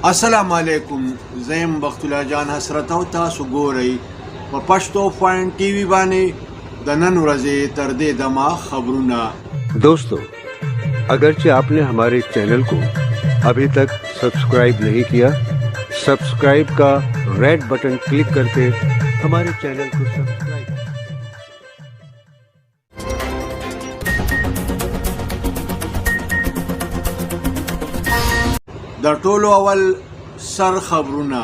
السلام علیکم، زیم بخت الله جان حسرت او تاسو ګورئ په پښتو پوینټ ټي وي باندې د نن ورځې تر دې دمه خبرونه. दोस्तों, अगरचे आपने हमारे चैनल को अभी तक सब्सक्राइब नहीं किया, सब्सक्राइब का रेड बटन क्लिक करके हमारे चैनल को सब्सक्राइब करें। د ټولو اول سر خبرونه.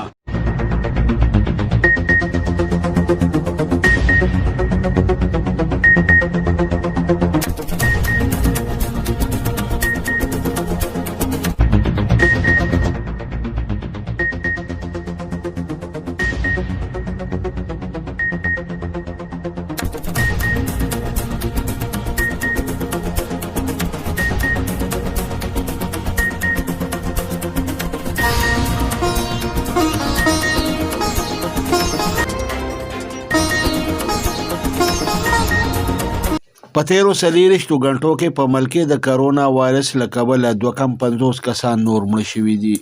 په تیرو 40 غنټو کې په ملک د کرونا وایرس له کبله 250 کسان نور مړه شوي دي.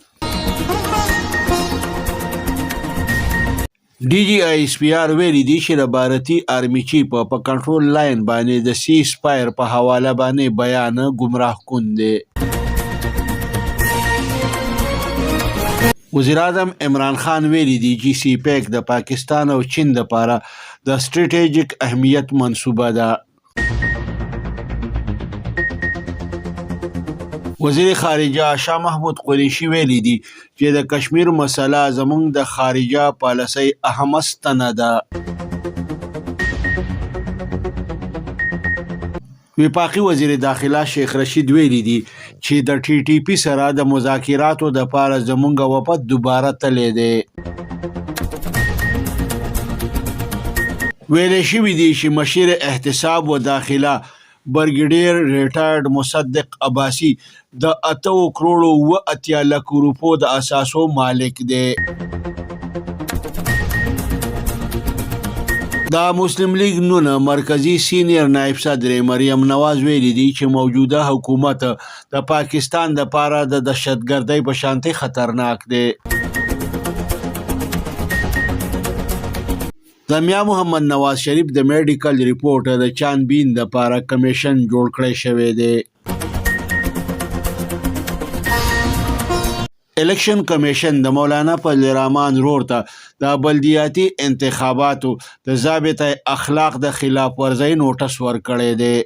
ډي جي آی اس پی آر ویلي دي چې د بھارتي آرمي چیف په کنټرول لاین باندې د سیز فایر په حواله باندې بیان ګمراه کن دی. وزیر اعظم عمران خان ویلي دي چې سی پیک د پاکستان او چین لپاره د سټریټیجیک اهمیت منصوبه ده. وزیر خارجه شاه محمود قریشي ویلي دي چې د کشمیر مسله زموږ د خارجه پالیسۍ اهمه ستنه ده. وفاقي وزیر داخله شیخ رشید ویلي دي چې د ټي ټي پی سره د مذاکراتو دپاره زموږ وفد دوباره تللی دی. ویلی شوي دي چې مشیر احتساب و داخله برګیډیر ریټایرډ مصدق عباسي د 8 کروڑ 80 لک روپو د اساسو مالک دی. د مسلم لیگ نون مرکزی سینیر نائب صدر مریم نواز ویلي دي چې موجوده حکومت د پاکستان لپاره د دهشتګردۍ په شانتي خطرناک دی. د میا محمد نواز شریف د میډیکل ریپورټ د چانبین لپاره کمیشن جوړ کړی شوی دی. الیکشن کمیشن د مولانا فضل الرحمن رور ته د بلدیاتي انتخاباتو د ضابطه اخلاق د خلاف ورزۍ نوټس ورکړی دی.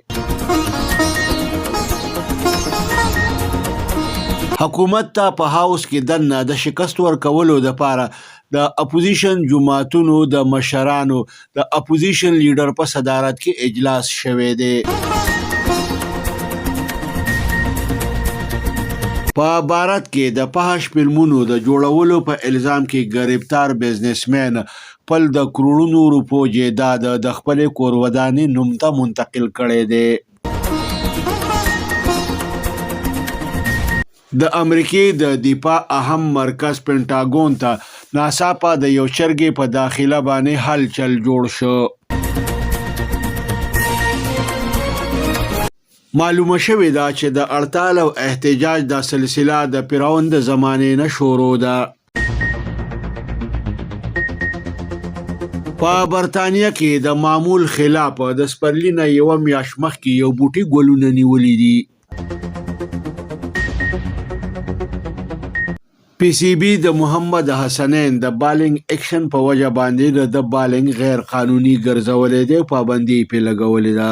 حکومت ته په هاوس کې دننه د شکست ورکولو لپاره د اپوزیشن جماعتونو د مشرانو د اپوزیشن لیډر په صدارت کې اجلاس شوی دی. په بھارت کې د فحش فلمونو د جوړولو په الزام کې گرفتار بزنسمین خپل د کروڑونو روپو جایداد د خپلې کور ودانۍ نوم ته منتقل کړی دی. د امریکې د دفاع اهم مرکز پینټاګون ته ناڅاپه د یو چرګې په داخله باندې هلچل جوړ شو. معلومه شوې ده چې د هړتال او احتجاج دا سلسله د فرعون د زمانې نه شروع ده. په برطانیه کې د معمول خلاف د سپرلي نه یوه میاشت مخکې یو بوټي ګلونه نیولي دي. پی سی بی د محمد حسنین د بالینګ اکشن په وجه باندې د بالینګ غیر قانوني ګرځولې دی، پابندي پې لګولې ده.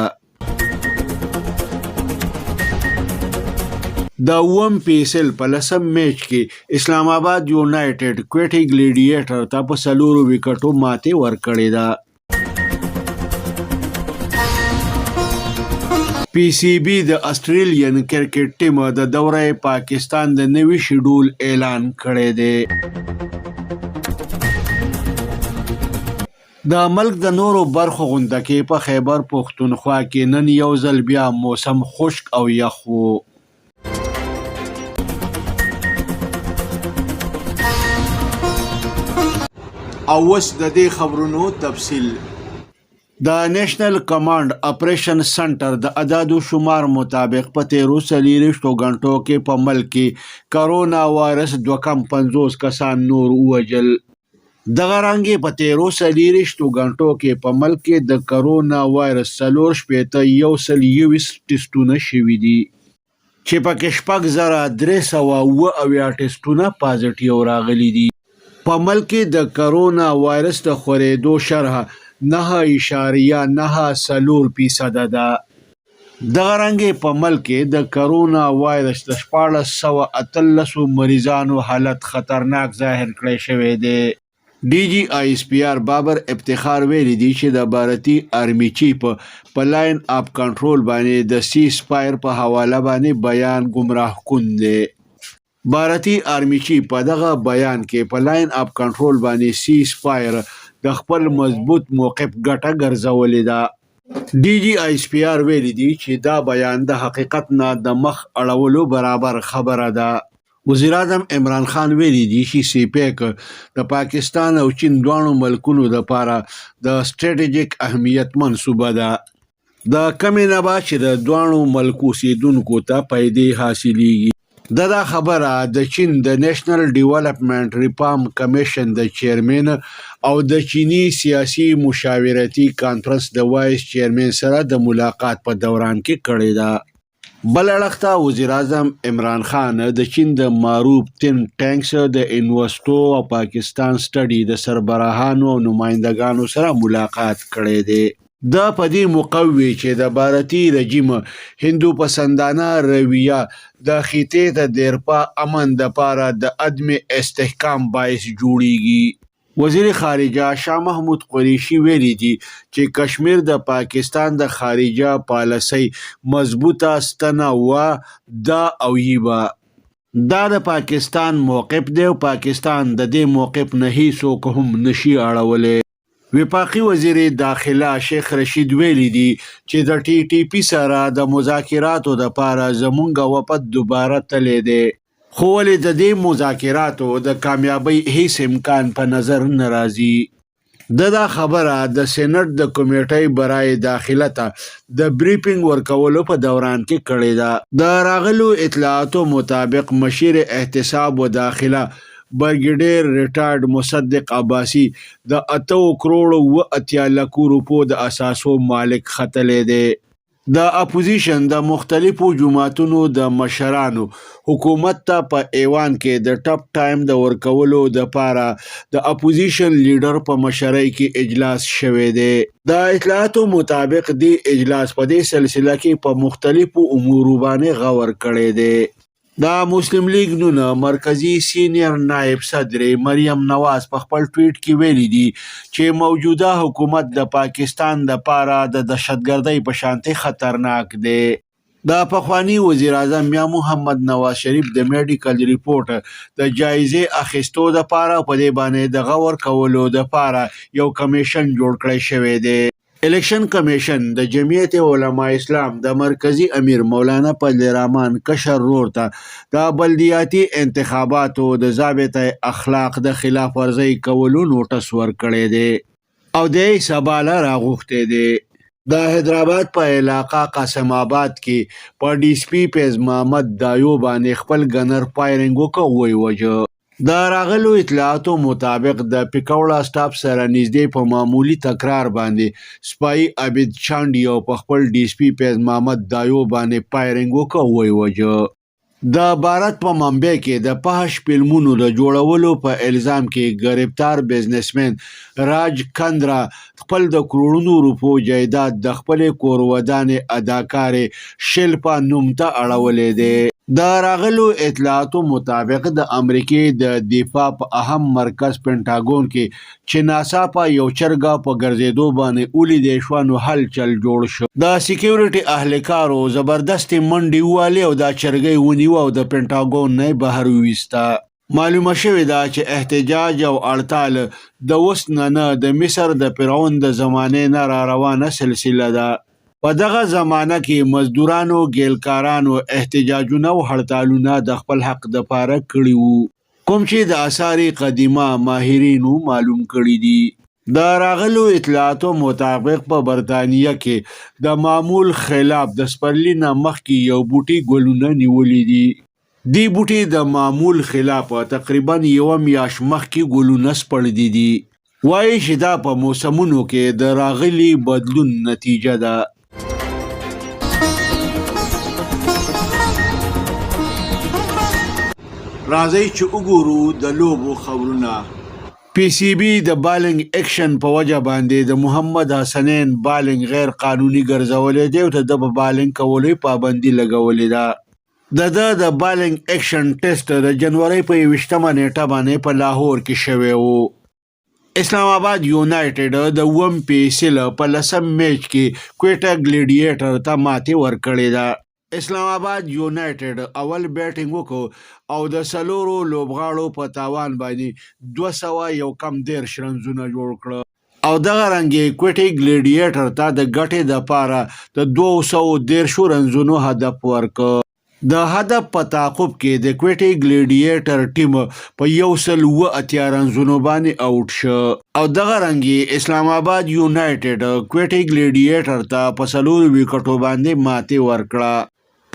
د اووم پیسل په 10 میچ کې اسلام آباد یونایټډ کویټي ګلیډیټر ته په 4 وکټو ماتې ورکړې ده. پی سی بی د آسټریلین کرکټ ټیم د دوره پاکستان د نوي شیډول اعلان کړی دی. د ملک د نورو برخو غونډه کې په خیبر پښتونخوا کې نن یو ځل بیا موسم خشک او یخ و. او اوس د دې خبرونو تفصیل. د نېشنل کمانډ اپریشن سنټر د اعدادو شمار مطابق په تیرو 24 غنټو کې په ملک کې کرونا وایرس 250 کسان نور ووژل. دغه رنګې په تیرو 24 غنټو کې په ملک کې د کرونا وایرس 421 ټسټونه شوي دي چې پکې 6,378 ټسټونه پازیټیو راغلي دي. په ملک کې د کرونا وایرس د خورېدو شرح 9.94% ده. دغه رنګې په ملک کې د کرونا وایرس د 1413 مریضانو حالت خطرناک ظاهر کړی شوی دی. ډي جي آی ایس پی آر بابر افتخار ویلي دی چې د بھارتي آرمي چیف په لاین اپ کنټرول باندې د سیز فایر په حواله باندې بیان گمراه کن دی. بھارتي آرمي چیف په دغه بیان کې په لاین اپ کنټرول باندې سیز فایر د خپل مضبوط موقف ګټه ګرځولې ده. ډي جي آی ایس پی آر ویلي دی چې دا بیان د حقیقت نه د مخ اړولو برابر خبره ده. وزیر اعظم عمران خان ویلي دی چې سی پیک د پاکستان او چین دواړو ملکونو لپاره د سټریټیجیک اهمیت منصوبه ده. د کمې نه به چې د دواړو ملکو اوسیدونکو ته پیدې حاصلیږي. دا خبره د چین د نېشنل ډیولپمنٹ ریفارم کمیشن د چیرمن او د چینی سیاسي مشاورتي کانفرنس د وایس چیرمن سره د ملاقات په دوران کې کړې ده. بل اړخته وزیر اعظم عمران خان د چین د معروف تین ټانکس د انویسټو او پاکستان سټډي د سربراهانو او نمائندګانو سره ملاقات کړی دی. دا په دې مقوي چې د بھارتي رژیم هندو پسندانه رویه د خطې د دیرپا امن د پاره د عدم استحکام باعث جوړیږي. وزیر خارجه شاه محمود قریشي ویلي دي چې کشمیر د پاکستان د خارجه پالیسۍ مضبوطه ستنه و دا او یبا. دا د پاکستان موقف دی او پاکستان د دې موقف نه هیڅوک هم نشي اړولی. وفاقي وزیر داخله شیخ رشید ویلي دي چې د ټي ټي پی سره د مذاکراتو لپاره زمونږ وفد دوباره تللی دی، خو ولې د دې مذاکراتو د کامیابۍ هیڅ امکان په نظر نه راځي. دا خبره د سېنات د کمیټې برای داخله ته د بریفینګ ورکولو په دوران کې کړې ده. د راغلو اطلاعاتو مطابق مشیر احتساب و داخله برګیډیر ریټارډ مصدق عباسی د 8 کروڑ و 80 لک روپو د اساسو مالک ختلې دی. د اپوزیشن د مختلفو جماعتونو د مشرانو حکومت ته په ایوان کې د ټاپ ټایم د ورکولو د پاره د اپوزیشن لیډر په مشرۍ کې اجلاس شوی دی. د اطلاعاتو مطابق دی اجلاس په دې سلسله کې په مختلفو امورو باندې غور کړی دی. دا مسلم لیگ نون مرکزی سینئر نائب صدر مریم نواز په خپل ټویټ کې ویلي دي چې موجوده حکومت د پاکستان د پاره د دهشتګردۍ په شانتي خطرناک دی. د پخوانی وزیر اعظم میا محمد نواز شریف د میډیکل ریپورت د جایزې اخیستو د پاره په دې باندې د غور کولو د پاره یو کمیشن جوړ کړی شوی دی. الیکشن کمیشن د جمعیت علماء اسلام د مرکزی امیر مولانا فضل الرحمن کشر رور ته د بلدیاتي انتخاباتو د ضابطه اخلاق د خلاف ورزۍ کولو نوټس ورکړی دی او د سباله راغوښتی دی. د حیدرآباد په علاقه قاسم آباد کې په ډي اس پي فیض محمد دایو باندې خپل ګنر فایرنګ وکړ ووژه. د راغلو اطلاعاتو مطابق د پیکوړه سټاپ سره نږدې په معمولی تکرار باندې سپای عبید چانډي او په خپل ډي اس پي فیض محمد دایو باندې فایرنګ وکړ ووژه. د بھارت په ممبئی کې د فحش فلمونو د جوړولو په الزام کې گرفتار بزنسمن راج کندرا خپل د کروڑونو روپو جایداد د خپل کور ودانې اداکارې شلپا نوم ته اړولې دی. د راغلو اطلاعاتو مطابق د امریکې د دفاع په اهم مرکز پینټاګون کې چې ناڅاپه یو چرګه په ګرځېدو باندې ولیدې شوه نو هلچل جوړ شو. د سیکیورټي اهلکارو زبردستې منډې ووهلې او دا چرګۍ ونیوه او د پینټاګون نه بهر وویسته. معلومه شوې ده چې احتجاج او هړتال د اوس نه د مصر د فرعون د زمانې نه را روانه سلسله ده. په دغه زمانه کې مزدورانو ګیلکارانو احتجاجونه او هړتالونه د خپل حق د پاره کړي وو، کوم چې د آثار قدیمه ماهرینو معلوم کړي دي. د راغلو اطلاعاتو مطابق په برطانیه کې د معمول خلاف د سپرلي نه مخکې یو بوټي ګلونه نیولي دي. دی بوټي د معمول خلاف تقریبا یوه میاشت مخکې ګلونه سپړدي دي. وایي چې دا په موسمونو کې د راغلي بدلون نتیجه ده. راځئ چې وګورو د لوبو خبرونه. پی سی بی د بالنګ اکشن په وجه باندې د محمد حسنین بالنګ غیر قانوني ګرځولی دی او د په بالنګ کولو پابندي لګولې ده. د بالنګ اکشن ټیسټ د جنوري په 21مه نیټه باندې په لاهور کې شوی و. اسلام آباد یونایټډ د اووم پیسل په 10م میچ کې کویټا ګلیډیټر ته ماتې ورکړې ده. اسلام آباد یونایټډ اول بیټینګ وکړو او د څلورو لوبغاړو په تاوان باندې 211 رنزونه جوړ کړه او دغه رنګې کویټا ګلیډیټر ته د ګټې دپاره د 213 رنزونو هدف ورکړ. د هدف په تعقب کې د کویټا ګلیډیټر ټیم په 180 رنزونو باندې آوټ شو او دغه رنګې اسلام آباد یونایټډ کویټا ګلیډیټر ته په 4 وکټو باندې ماتې ورکړه.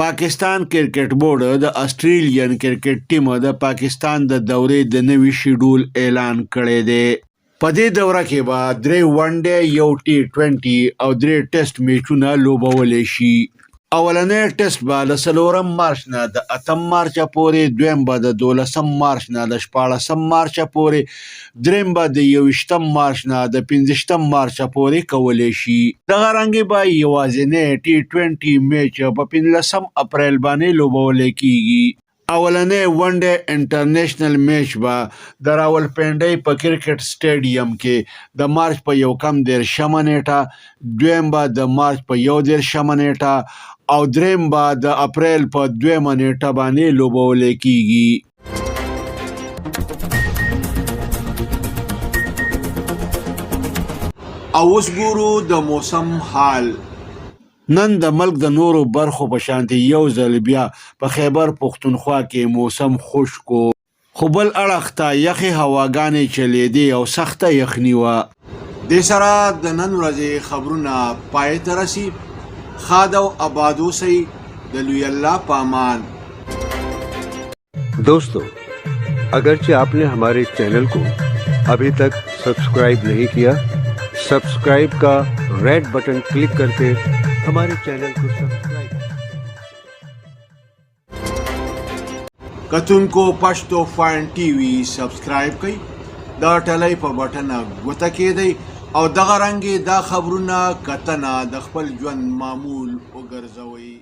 پاکستان کرکټ بورډ د آسټریلیان کرکټ ټیم د پاکستان د دورې د نوي شیډول اعلان کړی دی. په دې دوره کې به 3 ون ډے، یو T20 او 3 ټیسټ میچونه لوبولی شي. اولنی ټیسټ به د 4 مارچ نه د 8 مارچ پورې، دویم به د 12 مارچ نه د 14 مارچ پورې، دریم به د 21 مارچ نه د 15 مارچ پورې کولی شي. دغه رنګې به یوازینی T20 میچ په 15 اپریل باندې لوبولی کیږي. اولنی ون ډے انټرنیشنل میچ به د راولپنډۍ په کرکټ سټیډیم کې د مارچ په 21مه نیټه، دویم به د مارچ په 21مه نیټه او دریم به د اپریل په 2مه نیټه باندې لوبولی کیږي. او اوس ګورو د موسم حال. نن د ملک د نورو برخو په شانتي یو ځل بیا په خیبر پښتونخوا کې موسم خشک و، خو بل اړخ ته یخې هواګانې چلیدې او سخته یخني وه. دې سره د نن ورځې خبرونه پای ته رسي. ښاد او آباد اوسئ. د لوی الله په امان. दोस्तों, अगरचे आपने हमारे चैनल को अभी तक सब्सक्राइब नहीं किया, सब्सक्राइब का रेड बटन क्लिक करके हमारे चैनल को सब्सक्राइब. कतुनको पश्तो फाइन टीवी सब्सक्राइब कई دا ټلۍ په بټن غوته کېدی او دغه رنګې دا خبرونه کتنه د خپل ژوند معمول وګرځوئ.